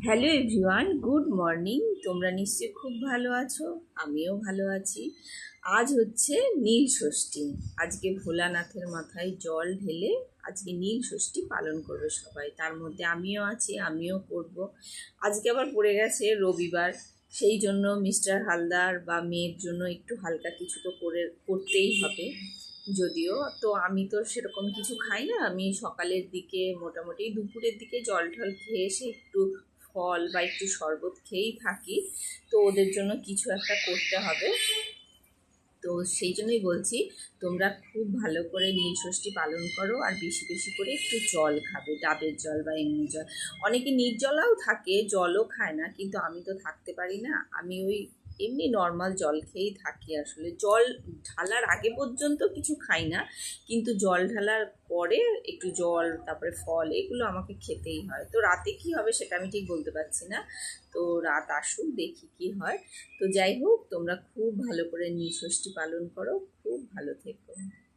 Hello everyone, good morning. তোমরা নিশ্চয়ই খুব ভালো আছো, আমিও ভালো আছি। আজ হচ্ছে নীল ষষ্ঠী। আজকে ভোলানাথের মাথায় জল ঢেলে আজকে নীল ষষ্ঠী পালন করবে সবাই, তার মধ্যে আমিও আছি, আমিও করব। আজকে আবার পড়ে গেছে রবিবার, সেই জন্য মিস্টার হালদার বা মেয়ের জন্য একটু হালকা কিছু তো করতেই হবে। যদিও তো আমি তো সেরকম কিছু খাই না, আমি সকালের দিকে মোটামুটি দুপুরের দিকে জল ঢল খেয়ে এসে একটু ফল বা একটু শরবত খেয়েই থাকি। তো ওদের জন্য কিছু একটা করতে হবে। তো সেই জন্যই বলছি, তোমরা খুব ভালো করে নীল ষষ্ঠী পালন করো, আর বেশি বেশি করে একটু জল খাবে, ডাবের জল বা এমনি জল। অনেকে নির্জলাও থাকে, জলও খায় না, কিন্তু আমি তো থাকতে পারি না। আমি ওই এমনি নর্মাল জল খেয়েই থাকি। আসলে জল ঢালার আগে পর্যন্ত কিছু খাই না, কিন্তু জল ঢালার পরে একটু জল, তারপরে ফল, এগুলো আমাকে খেতেই হয়। তো রাতে কি হবে সেটা আমি ঠিক বলতে পারছি না। তো রাত আসুক, দেখি কি হয়। তো যাই হোক, তোমরা খুব ভালো করে নীল ষষ্ঠী পালন করো, খুব ভালো থেকো।